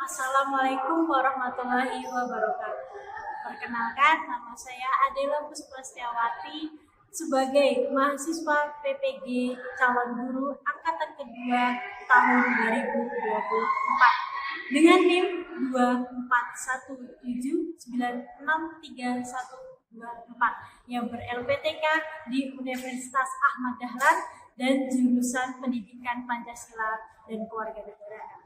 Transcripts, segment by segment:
Assalamualaikum warahmatullahi wabarakatuh. Perkenalkan, nama saya Adela Puspastiawati sebagai mahasiswa PPG calon guru angkatan kedua tahun 2024 dengan NIM 241796324 yang ber-LPTK di Universitas Ahmad Dahlan dan jurusan Pendidikan Pancasila dan Kewarganegaraan.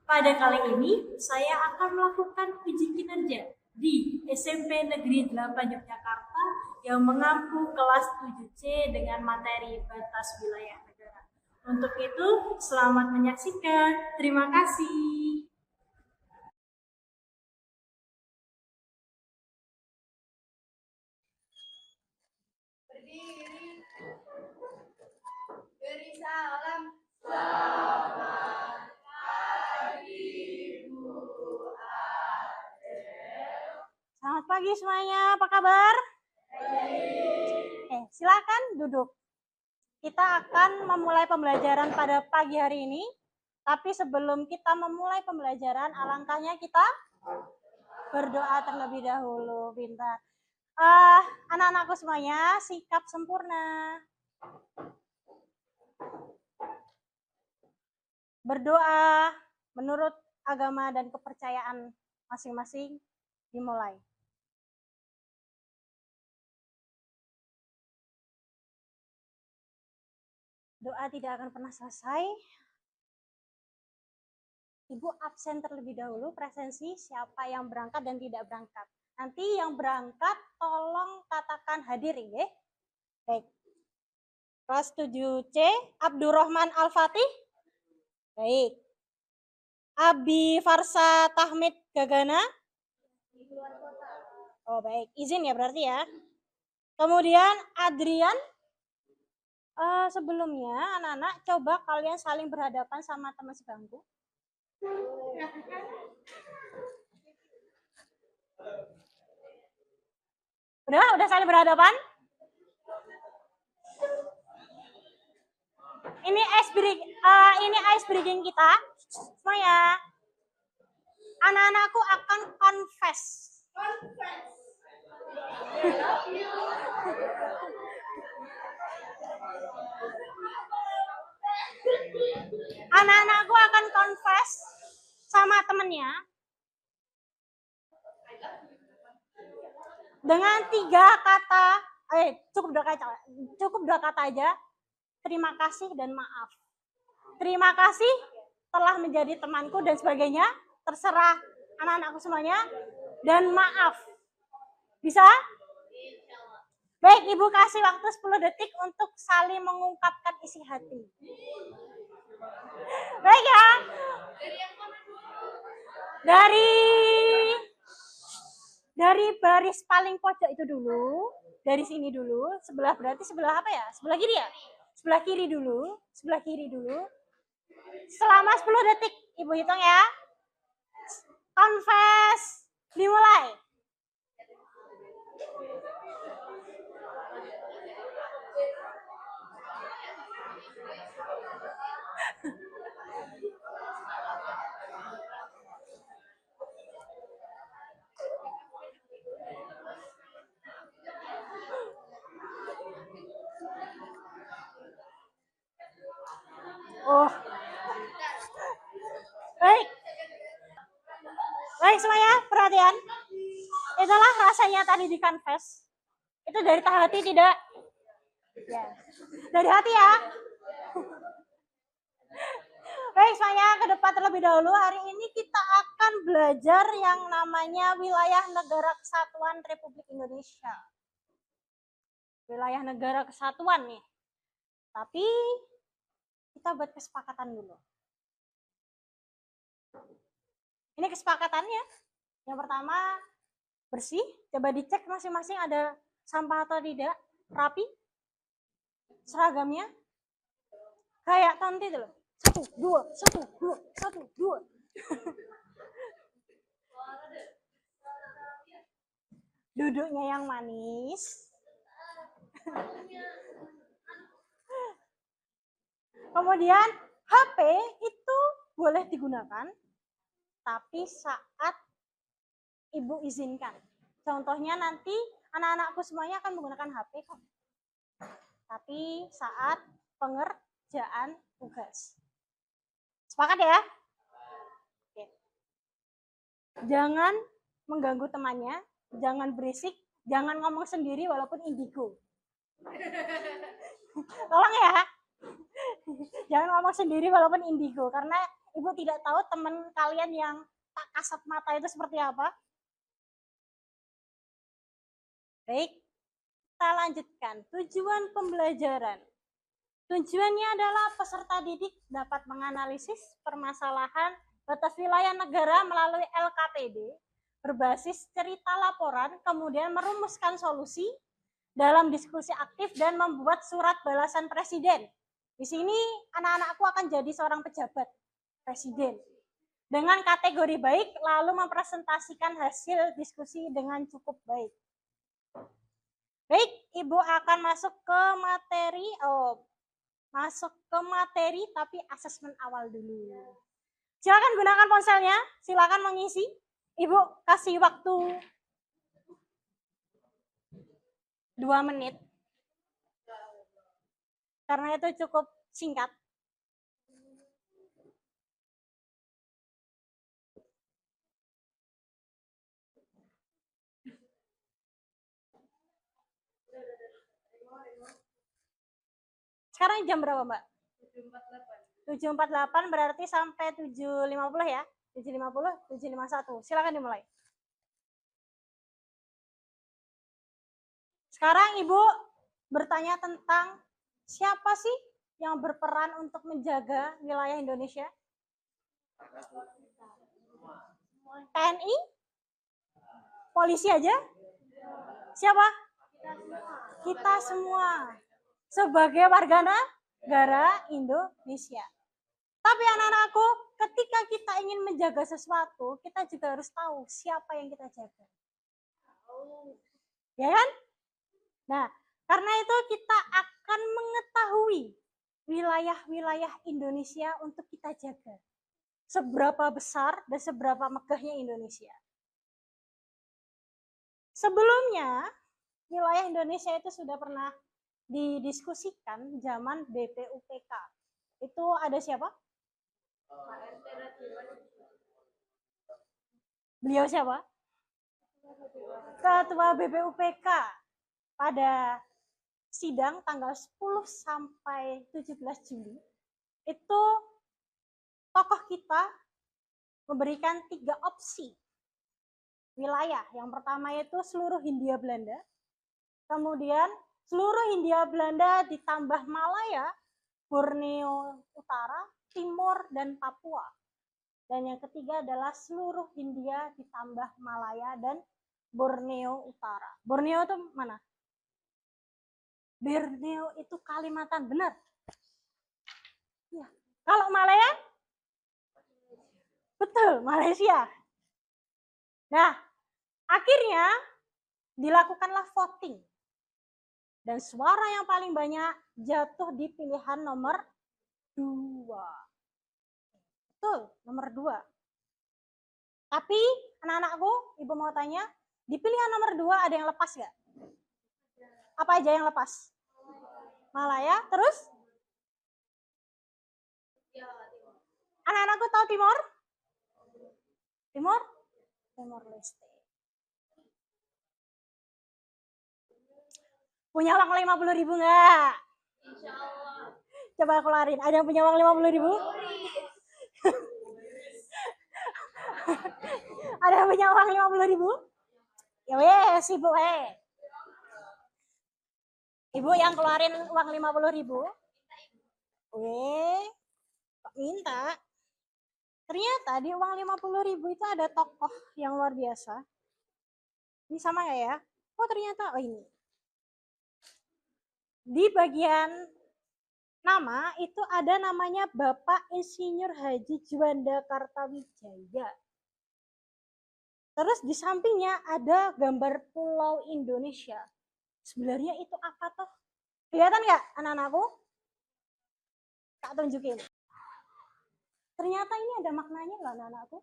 Pada kali ini, saya akan melakukan uji kinerja di SMP Negeri 8 Yogyakarta yang mengampu kelas 7C dengan materi batas wilayah negara. Untuk itu, selamat menyaksikan. Terima kasih. Berdiri. Beri salam. Selamat pagi semuanya, apa kabar? Silakan duduk. Kita akan memulai pembelajaran pada pagi hari ini. Tapi sebelum kita memulai pembelajaran, alangkahnya kita berdoa terlebih dahulu. Pintar. Anak-anakku semuanya, sikap sempurna. Berdoa menurut agama dan kepercayaan masing-masing dimulai. Doa tidak akan pernah selesai. Ibu absen terlebih dahulu, presensi siapa yang berangkat dan tidak berangkat. Nanti yang berangkat tolong katakan hadir ya. Baik. Kelas 7C, Abdurrahman Al-Fatih. Baik. Abi Farsa Tahmid Gagana. Oh baik, izin ya berarti ya. Kemudian Adrian. Sebelumnya anak-anak coba kalian saling berhadapan sama teman sebangku. Udah saling berhadapan? Ini ice breaking kita. Semuanya. Anak-anakku akan confess. Anak-anakku akan confess sama temennya dengan 3 kata, cukup 2 kata aja. Terima kasih dan maaf. Terima kasih telah menjadi temanku dan sebagainya. Terserah anak-anakku semuanya. Dan maaf. Bisa? Baik, Ibu kasih waktu 10 detik untuk saling mengungkapkan isi hati. Baik ya. Dari baris paling pojok itu dulu. Dari sini dulu. Berarti sebelah apa ya? Sebelah kiri ya? Sebelah kiri dulu. Selama 10 detik. Ibu hitung ya. Confess. Dimulai. Oh. Baik semuanya, perhatian. Itulah rasanya tadi di confess. Itu dari hati tidak? Ya. Dari hati ya. Baik semuanya, ke depan terlebih dahulu. Hari ini kita akan belajar yang namanya wilayah negara kesatuan Republik Indonesia. Wilayah negara kesatuan nih. Tapi kita buat kesepakatan dulu. Ini kesepakatannya. Yang pertama, bersih. Coba dicek masing-masing ada sampah atau tidak. Rapi. Seragamnya. Kayak tonti itu loh. 1, 2, 1, 2, 1, 2. Duduknya yang manis. Kemudian HP itu boleh digunakan, tapi saat ibu izinkan. Contohnya nanti anak-anakku semuanya akan menggunakan HP kok. Tapi saat pengerjaan tugas. Sepakat ya? Oke. Jangan mengganggu temannya, jangan berisik, jangan ngomong sendiri walaupun indigo. Tolong ya. Jangan ngomong sendiri walaupun indigo, karena ibu tidak tahu teman kalian yang tak kasat mata itu seperti apa. Baik, kita lanjutkan. Tujuan pembelajaran. Tujuannya adalah peserta didik dapat menganalisis permasalahan batas wilayah negara melalui LKPD, berbasis cerita laporan, kemudian merumuskan solusi dalam diskusi aktif dan membuat surat balasan presiden. Di sini anak-anakku akan jadi seorang pejabat presiden. Dengan kategori baik, lalu mempresentasikan hasil diskusi dengan cukup baik. Baik, Ibu akan masuk ke materi, tapi asesmen awal dulu. Silakan gunakan ponselnya, silakan mengisi. Ibu kasih waktu 2 menit. Karena itu cukup singkat. Sekarang jam berapa, Mbak? 7.48 berarti sampai 7.50 ya? 7.50, 7.51. Silakan dimulai. Sekarang Ibu bertanya tentang siapa sih yang berperan untuk menjaga wilayah Indonesia? TNI? Polisi aja? Siapa? Kita semua. Sebagai warga negara Indonesia. Tapi anak-anakku, ketika kita ingin menjaga sesuatu, kita juga harus tahu siapa yang kita jaga. Ya kan? Nah, karena itu kita akan mengetahui wilayah-wilayah Indonesia untuk kita jaga. Seberapa besar dan seberapa megahnya Indonesia. Sebelumnya, wilayah Indonesia itu sudah pernah didiskusikan zaman BPUPK. Itu ada siapa? Beliau siapa? Ketua BPUPK pada sidang tanggal 10 sampai 17 Juli. Itu tokoh kita memberikan 3 opsi wilayah. Yang pertama itu seluruh Hindia Belanda. Kemudian seluruh Hindia Belanda ditambah Malaya, Borneo Utara, Timur, dan Papua. Dan yang ketiga adalah seluruh Hindia ditambah Malaya dan Borneo Utara. Borneo itu mana? Borneo itu Kalimantan, benar? Ya. Kalau Malaya? Betul, Malaysia. Nah, akhirnya dilakukanlah voting. Dan suara yang paling banyak jatuh di pilihan nomor 2. Betul, nomor 2. Tapi anak-anakku, Ibu mau tanya, di pilihan nomor 2 ada yang lepas nggak? Apa aja yang lepas? Malaya, terus? Anak-anakku tahu Timor? Timor? Timor Leste. Punya uang 50.000 nggak? Insya Allah. Coba keluarin. Ada yang punya uang 50.000? Ada yang punya uang 50.000? Ya wes, Ibu Ibu yang keluarin uang 50.000? Kok minta? Ternyata di uang 50.000 itu ada tokoh yang luar biasa. Ini sama nggak ya? Oh ternyata, ini. Di bagian nama itu ada namanya Bapak Insinyur Haji Juanda Kartawijaya. Terus di sampingnya ada gambar Pulau Indonesia. Sebenarnya itu apa toh? Kelihatan nggak anak-anakku? Tak tunjukin. Ternyata ini ada maknanya loh anak-anakku.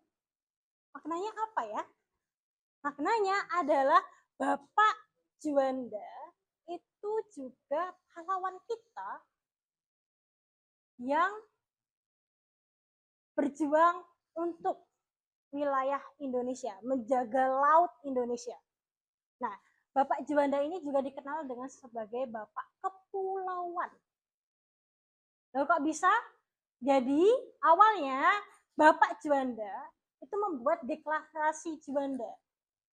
Maknanya apa ya? Maknanya adalah Bapak Juanda itu juga pahlawan kita yang berjuang untuk wilayah Indonesia, menjaga laut Indonesia. Nah, Bapak Juanda ini juga dikenal dengan sebagai Bapak Kepulauan. Lalu kok bisa? Jadi awalnya Bapak Juanda itu membuat deklarasi Juanda.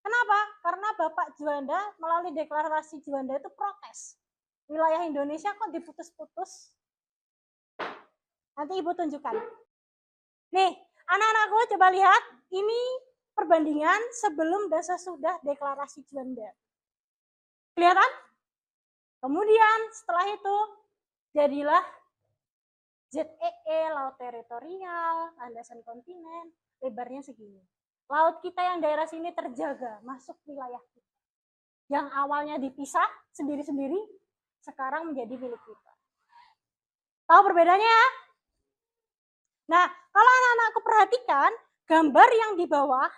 Kenapa? Karena Bapak Juanda melalui deklarasi Juanda itu protes. Wilayah Indonesia kok diputus-putus? Nanti Ibu tunjukkan. Nih, anak-anakku coba lihat, ini perbandingan sebelum dan sesudah deklarasi Juanda. Kelihatan? Kemudian setelah itu jadilah ZEE, laut teritorial, landasan kontinen, lebarnya segini. Laut kita yang daerah sini terjaga, masuk wilayah kita. Yang awalnya dipisah sendiri-sendiri, sekarang menjadi milik kita. Tahu perbedaannya? Nah, kalau anak-anakku perhatikan, gambar yang di bawah,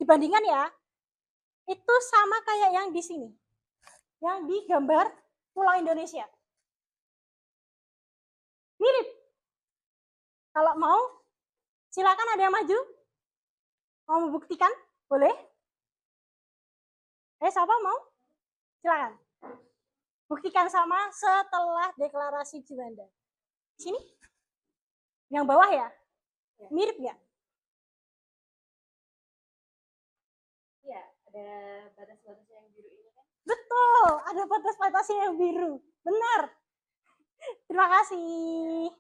dibandingkan ya, itu sama kayak yang di sini. Yang di gambar Pulau Indonesia. Mirip. Kalau mau, silakan ada yang maju. Mau membuktikan? Boleh? Siapa mau? Silakan. Buktikan sama setelah deklarasi Juanda. Sini. Yang bawah ya? Mirip nggak? Iya, ada batas-batasnya yang biru ini kan? Betul, ada batas-batasnya yang biru. Benar. Terima kasih.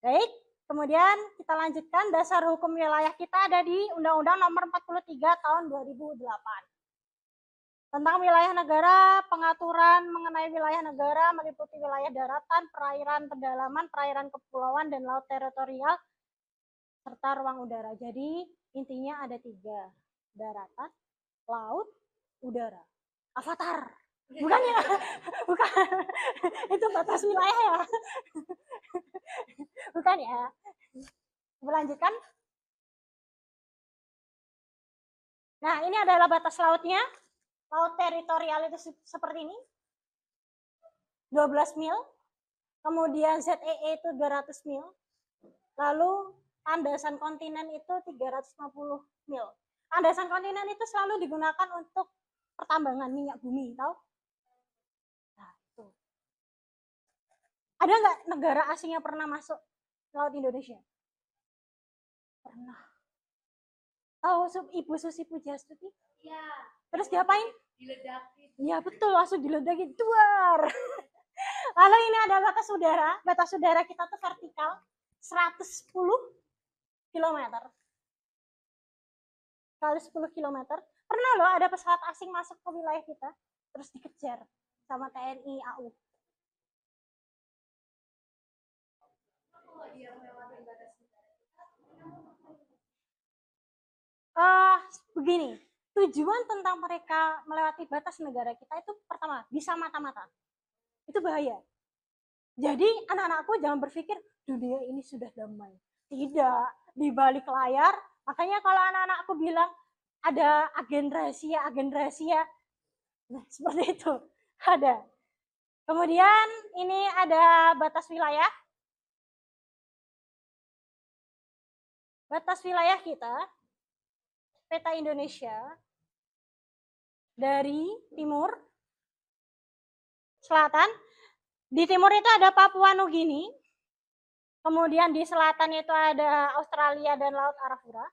Baik, kemudian kita lanjutkan dasar hukum wilayah kita ada di Undang-Undang Nomor 43 Tahun 2008. Tentang wilayah negara, pengaturan mengenai wilayah negara meliputi wilayah daratan, perairan pedalaman, perairan kepulauan, dan laut teritorial, serta ruang udara. Jadi intinya ada 3, daratan, laut, udara. Avatar. Bukan ya? Bukan. Itu batas wilayah ya? Bukan ya? Melanjutkan. Nah, ini adalah batas lautnya. Laut teritorial itu seperti ini. 12 mil. Kemudian ZEE itu 200 mil. Lalu landasan kontinen itu 350 mil. Landasan kontinen itu selalu digunakan untuk pertambangan minyak bumi, tahu? Nah, itu. Ada nggak negara asing yang pernah masuk laut Indonesia? Pernah. Tahu Ibu Susi Pujastuti? Iya. Terus diapain? Diledakin. Iya betul, langsung diledakin. Duar. Lalu ini ada batas udara. Batas udara kita tuh vertikal 110 km. 110 km. Pernah loh ada pesawat asing masuk ke wilayah kita, terus dikejar sama TNI AU. Begini, tujuan tentang mereka melewati batas negara kita itu pertama, bisa mata-mata. Itu bahaya. Jadi anak-anakku jangan berpikir dunia ini sudah damai. Tidak, di balik layar. Makanya kalau anak-anakku bilang ada agen rahasia. Nah, seperti itu. Ada. Kemudian ini ada batas wilayah. Batas wilayah kita, peta Indonesia, dari timur, selatan. Di timur itu ada Papua Nugini. Kemudian di selatan itu ada Australia dan Laut Arafura.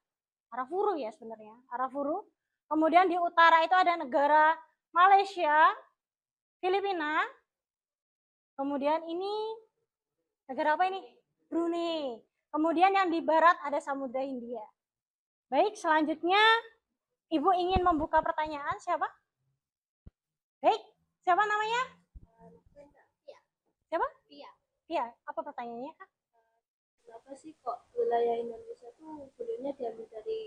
Arafuru ya sebenarnya, Arafuru. Kemudian di utara itu ada negara Malaysia, Filipina. Kemudian ini negara apa ini? Brunei. Kemudian yang di barat ada Samudra Hindia. Baik, selanjutnya Ibu ingin membuka pertanyaan, siapa? Baik, siapa namanya? Siapa? Pia. Apa pertanyaannya, Kak? Kenapa sih kok wilayah Indonesia tuh sebenarnya diambil dari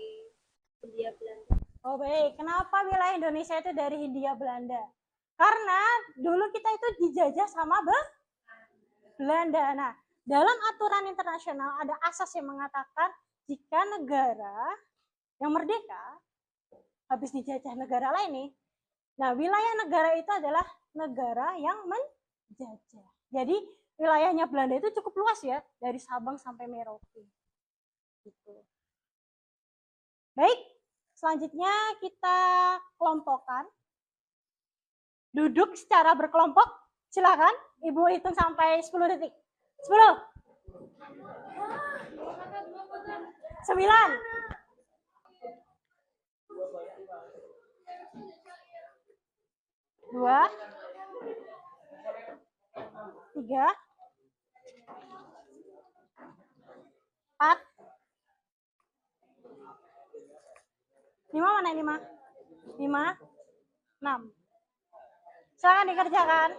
Hindia Belanda? Oh baik, kenapa wilayah Indonesia itu dari Hindia Belanda? Karena dulu kita itu dijajah sama Belanda. Nah, dalam aturan internasional ada asas yang mengatakan jika negara yang merdeka habis dijajah negara lain nih, nah wilayah negara itu adalah negara yang menjajah. Jadi wilayahnya Belanda itu cukup luas ya, dari Sabang sampai Merauke. Gitu. Baik, selanjutnya kita kelompokkan. Duduk secara berkelompok. Silakan, Ibu hitung sampai 10 detik. 10. 9. 2. 3. 4. 5 mana 5? 5. 6. Silakan dikerjakan.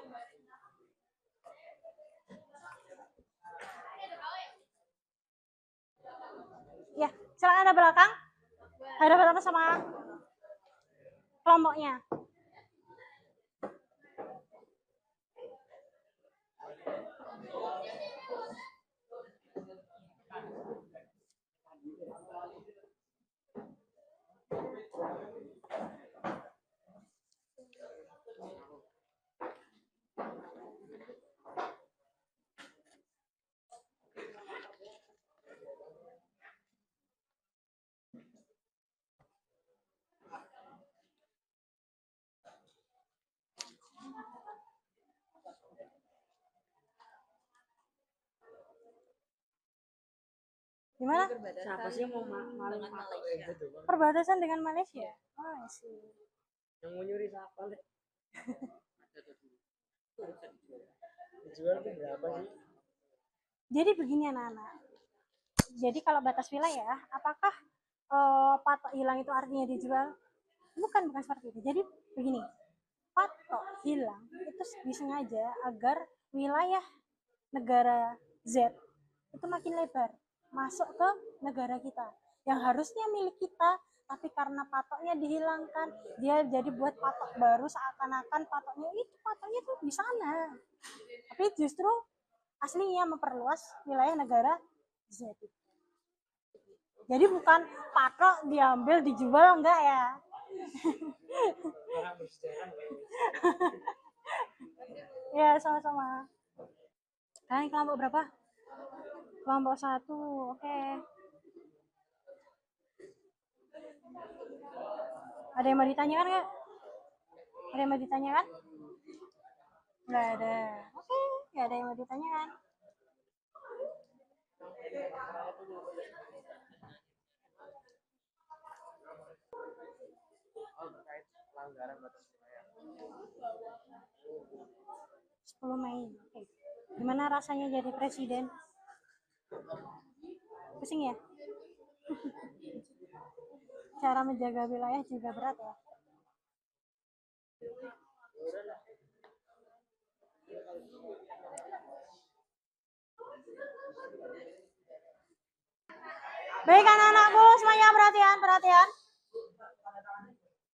Ya, silakan ada belakang. Hadap sama kelompoknya. Gimana? Siapa sih yang mau maling Malaysia? Perbatasan dengan Malaysia. Oh, sih. Yang mau nyuri siapa? Dijual tuh berapa sih? Jadi begini anak-anak. Jadi kalau batas wilayah, apakah patok hilang itu artinya dijual? Bukan seperti itu. Jadi begini, patok hilang itu disengaja agar wilayah negara Z itu makin lebar masuk ke negara kita yang harusnya milik kita, tapi karena patoknya dihilangkan, dia jadi buat patok baru seakan-akan patoknya tuh di sana, tapi justru aslinya memperluas wilayah negara Z. Jadi bukan patok diambil dijual, enggak ya. Ya, sama-sama. Kalian kelompok berapa? Kelompok 1, oke. Ada yang mau ditanyakan nggak? Ada yang mau ditanyakan? Nggak ada. Oke, nggak ada yang mau ditanyakan. Pelanggaran batas wilayah. 10 Mei. Oke. Gimana rasanya jadi presiden? Pusing ya? Cara menjaga wilayah juga berat ya. Baik anak-anakku, semuanya perhatian.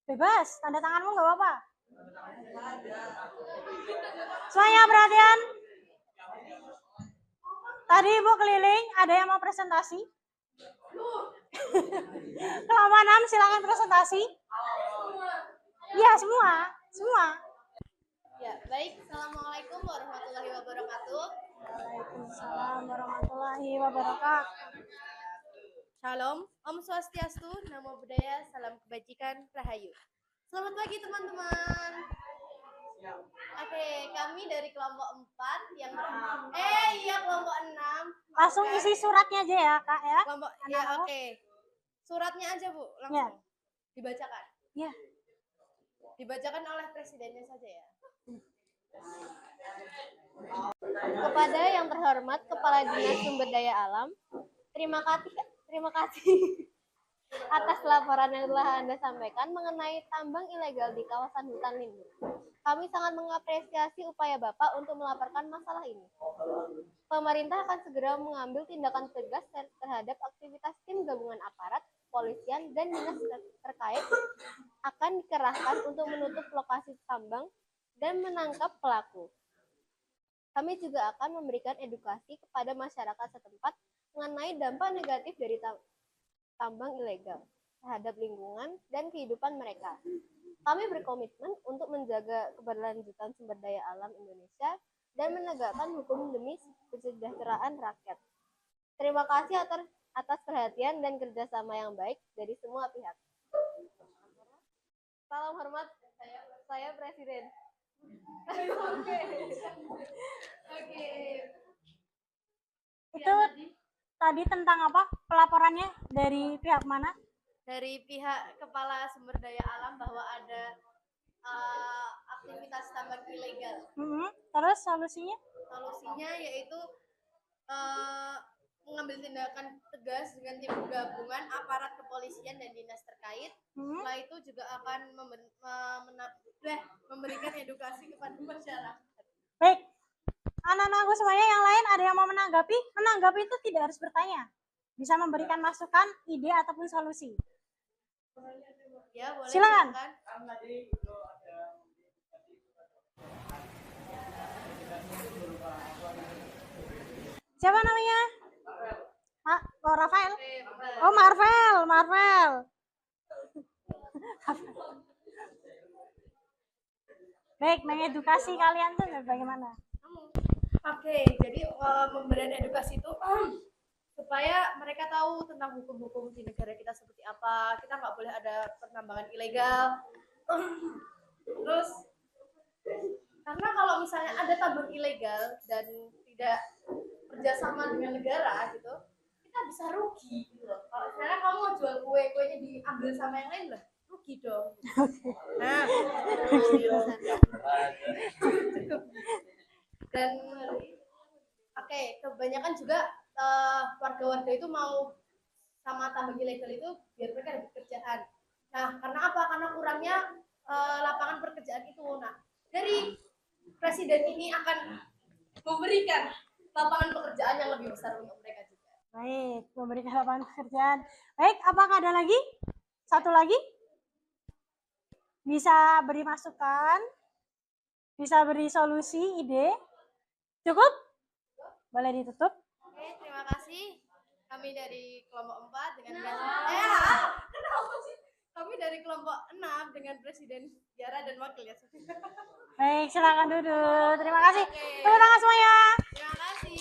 Bebas, tanda tanganmu nggak apa-apa. Semuanya perhatian. Tadi Ibu keliling, ada yang mau presentasi? Kelompok 6 silakan presentasi. Iya, semua. Ya, baik. Assalamualaikum warahmatullahi wabarakatuh. Waalaikumsalam warahmatullahi wabarakatuh. Shalom, Om Swastiastu, Namo Buddhaya, Salam Kebajikan, Rahayu. Selamat pagi teman-teman. Oke, kami dari kelompok 4 yang kelompok 6. Langsung isi suratnya aja ya, Kak ya. Kelompok ya, oke. Suratnya aja, Bu, langsung. Ya. Dibacakan. Ya. Dibacakan oleh presidennya saja ya. Kepada yang terhormat Kepala Dinas Sumber Daya Alam, terima kasih atas laporan yang telah Anda sampaikan mengenai tambang ilegal di kawasan hutan lindung. Kami sangat mengapresiasi upaya Bapak untuk melaporkan masalah ini. Pemerintah akan segera mengambil tindakan tegas terhadap aktivitas tim gabungan aparat, kepolisian, dan dinas terkait akan dikerahkan untuk menutup lokasi tambang dan menangkap pelaku. Kami juga akan memberikan edukasi kepada masyarakat setempat mengenai dampak negatif dari tambang ilegal terhadap lingkungan dan kehidupan mereka. Kami berkomitmen untuk menjaga keberlanjutan sumber daya alam Indonesia dan menegakkan hukum demi kesejahteraan rakyat. Terima kasih atas perhatian dan kerjasama yang baik dari semua pihak. Salam hormat, saya Presiden. Oke. Itu tadi tentang apa? Pelaporannya dari pihak mana? Dari pihak Kepala Sumber Daya Alam bahwa ada aktivitas tambang ilegal. Terus solusinya? Solusinya yaitu mengambil tindakan tegas dengan tim gabungan aparat kepolisian dan dinas terkait. Setelah itu juga akan memberikan edukasi kepada masyarakat. Baik, anak-anakku semuanya yang lain ada yang mau menanggapi? Menanggapi itu tidak harus bertanya, bisa memberikan masukan, ide ataupun solusi. Ya, boleh. Silakan. Siapa namanya? Oh, Rafael. Oh, Marvel. Baik, mengedukasi kalian tuh bagaimana? Oke, jadi pemberian edukasi itu supaya mereka tahu tentang hukum-hukum di negara kita seperti apa. Kita nggak boleh ada penambangan ilegal. Terus, karena kalau misalnya ada tambang ilegal dan tidak kerjasama dengan negara gitu, kita bisa rugi gitu loh. Kalau misalnya kamu mau jual kuenya diambil sama yang lain lah, rugi dong. Nah, dan kebanyakan juga warga-warga itu mau sama tambang ilegal itu biar mereka ada pekerjaan. Nah, karena apa? Karena kurangnya lapangan pekerjaan itu. Nah, dari presiden ini akan memberikan lapangan pekerjaan yang lebih besar untuk mereka juga. Baik, memberikan lapangan pekerjaan. Baik, apakah ada lagi? Satu lagi? Bisa beri masukan? Bisa beri solusi, ide? Cukup? Boleh ditutup? Oke, terima kasih. Kami dari kelompok 4 dengan kami dari kelompok 6 dengan Presiden Yara dan Wakil ya. Baik, silakan duduk. Terima kasih. Oke. Tepuk tangan semuanya. Terima kasih.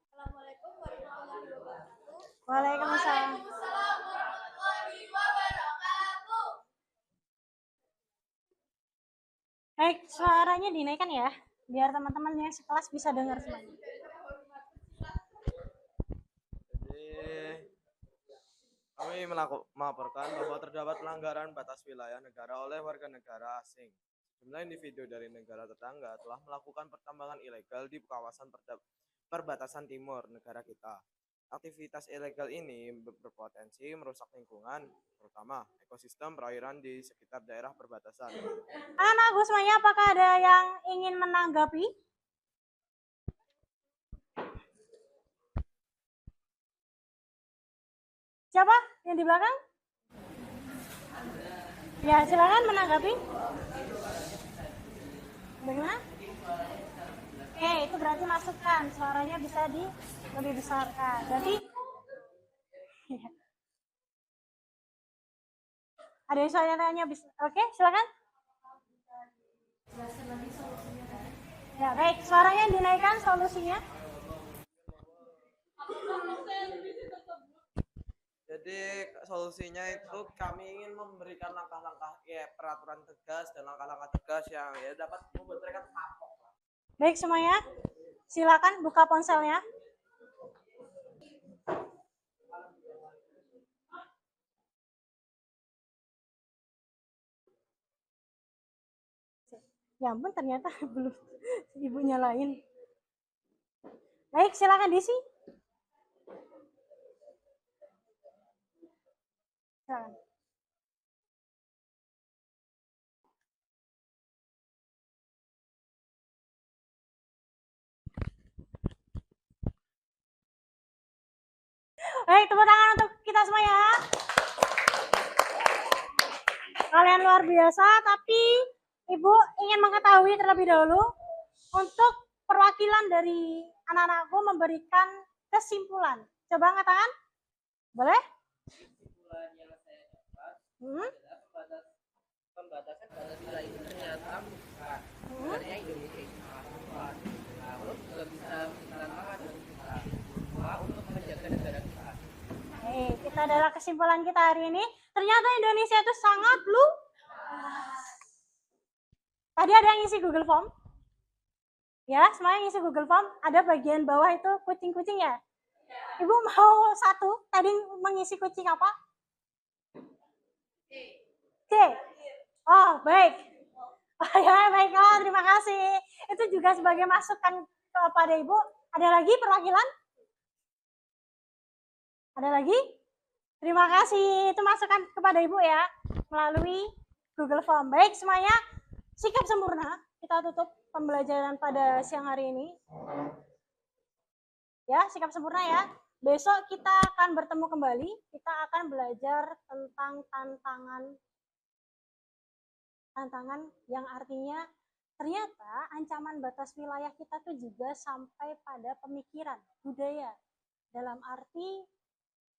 Assalamualaikum warahmatullahi wabarakatuh. Waalaikumsalam. Waalaikumsalam warahmatullahi wabarakatuh. Baik, suaranya dinaikkan ya, biar teman-teman yang sekelas bisa dengar semuanya. Kami melaporkan bahwa terdapat pelanggaran batas wilayah negara oleh warga negara asing. Sejumlah individu dari negara tetangga telah melakukan pertambangan ilegal di kawasan perbatasan timur negara kita. Aktivitas ilegal ini berpotensi merusak lingkungan, terutama ekosistem perairan di sekitar daerah perbatasan. Anak-anakku semuanya, apakah ada yang ingin menanggapi? Siapa yang di belakang? Ya, silakan menanggapi. Bagaimana? Oke, itu berarti masukan. Suaranya bisa lebih besarkan. Berarti ada yang suaranya bisa. Oke, silakan. Ya, baik. Suaranya dinaikkan, solusinya. Jadi solusinya itu kami ingin memberikan langkah-langkah peraturan tegas dan langkah-langkah tegas yang dapat membuat mereka kapok. Baik semuanya, silakan buka ponselnya. Ya ampun, ternyata belum ibu nyalain. Baik, silakan diisi. Silakan. Baik, tepuk tangan untuk kita semua ya. Kalian luar biasa, tapi Ibu ingin mengetahui terlebih dahulu untuk perwakilan dari anak-anakku memberikan kesimpulan. Coba angkat tangan. Boleh? Kesimpulan yang saya dapat Hmm? adalah pembatasan batas wilayah itu ternyata bukan sebenarnya Indonesia itu sangat luas, lalu juga bisa menentukan langkah dan kita semua untuk menjaga negara kita. Kita adalah kesimpulan kita hari ini. Ternyata Indonesia itu sangat luas. Tadi ada yang isi Google Form. Ya, semuanya ngisi Google Form. Ada bagian bawah itu kucing-kucing ya. Ibu mau satu. Tadi mengisi kucing apa? C. Oh, baik. Oh ya, baiklah. Terima kasih. Itu juga sebagai masukan kepada Ibu. Ada lagi perwakilan? Ada lagi? Terima kasih. Itu masukan kepada Ibu ya. Melalui Google Form. Baik, semuanya sikap sempurna. Kita tutup pembelajaran pada siang hari ini. Ya, sikap sempurna ya. Besok kita akan bertemu kembali. Kita akan belajar tentang tantangan yang artinya ternyata ancaman batas wilayah kita tuh juga sampai pada pemikiran, budaya. Dalam arti,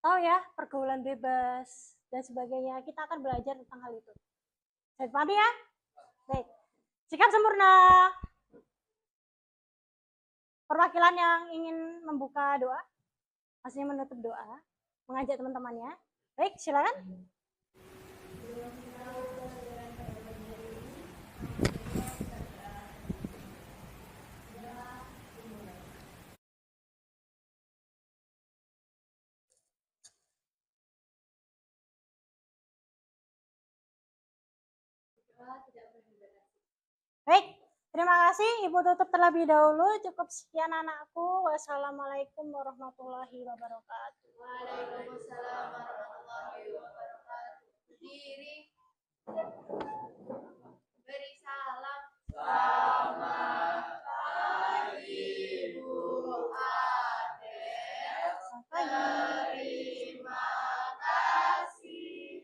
tahu ya, pergaulan bebas dan sebagainya. Kita akan belajar tentang hal itu. Baik, paham ya? Baik. Sikap sempurna. Perwakilan yang ingin membuka doa, maksudnya menutup doa, mengajak teman-temannya. Baik, silakan. Baik, terima kasih. Ibu tutup terlebih dahulu. Cukup sekian anakku. Wassalamualaikum warahmatullahi wabarakatuh. Waalaikumsalam warahmatullahi wabarakatuh. Berdiri. Beri salam. Selamat pagi, Bu Adel. Terima kasih.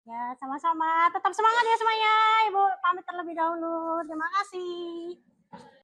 Ya, sama-sama. Tetap semangat ya semuanya. Ibu pamit terlebih dahulu. Terima kasih.